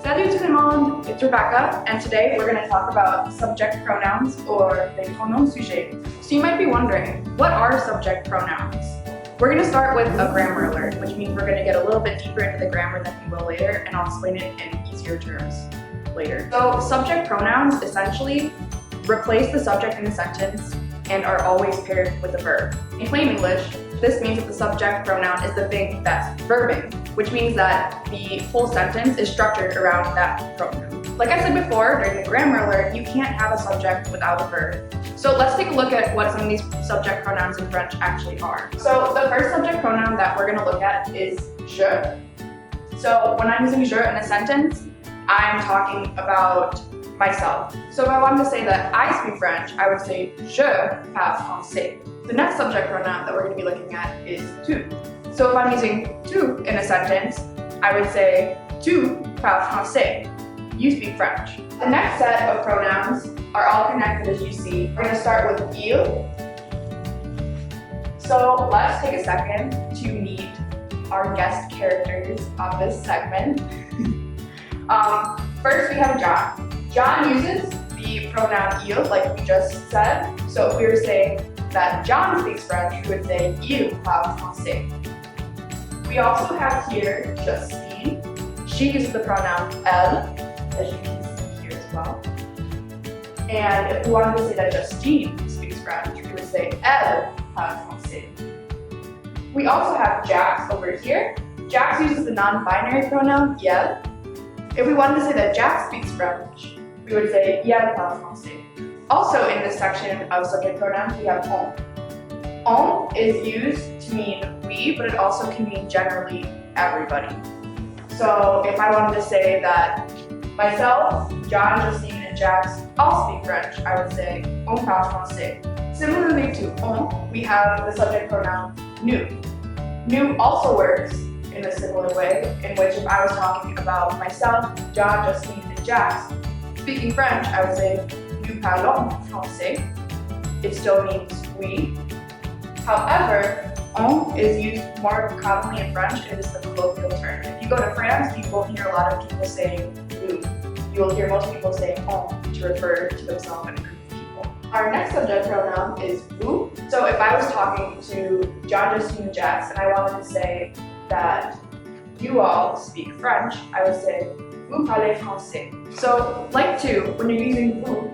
Salut tout le monde, it's Rebecca, and today we're going to talk about subject pronouns or les pronoms sujets. So you might be wondering, what are subject pronouns? We're going to start with a grammar alert, which means we're going to get a little bit deeper into the grammar than we will later, and I'll explain it in easier terms later. So subject pronouns essentially replace the subject in a sentence and are always paired with a verb. In plain English, this means that the subject pronoun is the thing that's verbing, which means that the whole sentence is structured around that pronoun. Like I said before, during the grammar alert, you can't have a subject without a verb. So let's take a look at what some of these subject pronouns in French actually are. So the first subject pronoun that we're going to look at is je. So when I'm using je in a sentence, I'm talking about myself. So if I wanted to say that I speak French, I would say je parle français. The next subject pronoun that we're going to be looking at is tu. So if I'm using tu in a sentence, I would say tu parles français. You speak French. The next set of pronouns are all connected, as you see. We're going to start with il. So let's take a second to meet our guest characters of this segment. First we have John. John uses the pronoun il, like we just said. So if we were saying that John speaks French, we would say il parle français. We also have here Justine. She uses the pronoun elle, as you can see here as well. And if we wanted to say that Justine speaks French, we would say elle parle français. We also have Jax over here. Jax uses the non-binary pronoun elle. If we wanted to say that Jax speaks French, we would say il parle français. Also in this section of subject pronouns, we have on. On is used to mean we, but it also can mean generally everybody. So if I wanted to say that myself, John, Justine, and Jax all speak French, I would say on parle français. Similarly to on, we have the subject pronoun nous. Nous also works in a similar way, in which if I was talking about myself, John, Justine, and Jax speaking French, I would say nous parlons français. It still means we. However, on is used more commonly in French, and it is the colloquial term. If you go to France, you will hear a lot of people saying nous. You will hear most people saying on to refer to themselves and a group of people. Our next subject pronoun is vous. So if I was talking to John, Justine, and Jax, and I wanted to say that you all speak French, I would say vous parlez français. So like tu, when you're using vous,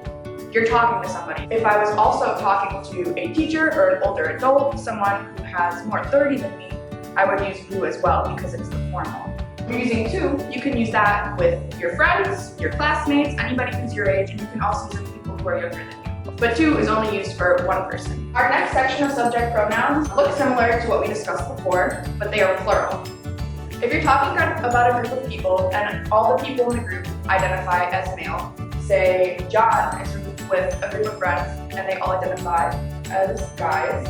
you're talking to somebody. If I was also talking to a teacher or an older adult, someone who has more authority than me, I would use vous as well because it's the formal. If you're using tu, you can use that with your friends, your classmates, anybody who's your age, and you can also use it with people who are younger than you. But tu is only used for one person. Our next section of subject pronouns look similar to what we discussed before, but they are plural. If you're talking about a group of people and all the people in the group identify as male, say John is with a group of friends and they all identify as guys,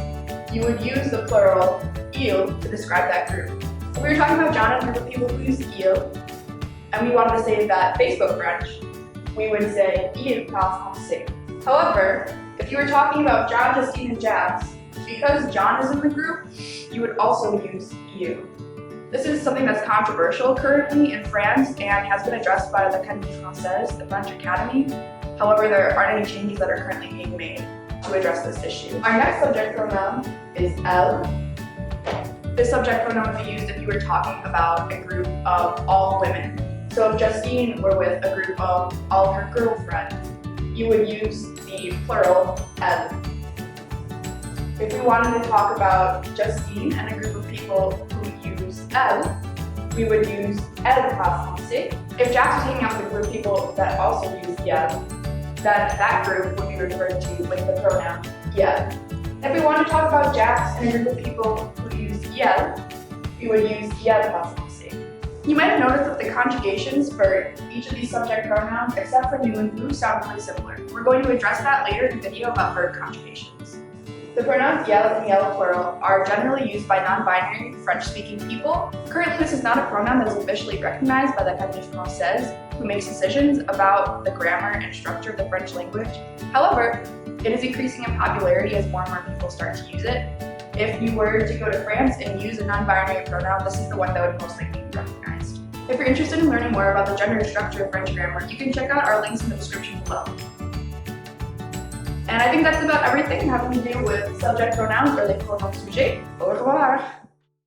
you would use the plural il to describe that group. If we were talking about John and a group of people who use il, and we wanted to say that they spoke French, we would say il parle français. However, if you were talking about John, Justine, and Jax, because John is in the group, you would also use il. This is something that's controversial currently in France and has been addressed by the Académie Française, the French Academy. However, there aren't any changes that are currently being made to address this issue. Our next subject pronoun is elle. This subject pronoun would be used if you were talking about a group of all women. So if Justine were with a group of all her girlfriends, you would use the plural elle. If we wanted to talk about Justine and a group of people who use elle, we would use elle parle français. If Jax was hanging out with a group of people that also use elle, then that group would be referred to with the pronoun elle. If we want to talk about Jax and a group of people who use elle, we would use elle parle français. You might have noticed that the conjugations for each of these subject pronouns, except for nous and vous, sound really similar. We're going to address that later in the video about verb conjugations. The pronouns elle and elle plural are generally used by non-binary French-speaking people. Currently, this is not a pronoun that is officially recognized by the Académie Française, who makes decisions about the grammar and structure of the French language. However, it is increasing in popularity as more and more people start to use it. If you were to go to France and use a non-binary pronoun, this is the one that would most likely be recognized. If you're interested in learning more about the gender structure of French grammar, you can check out our links in the description below. And I think that's about everything having to do with subject pronouns or les pronoms sujets. Au revoir!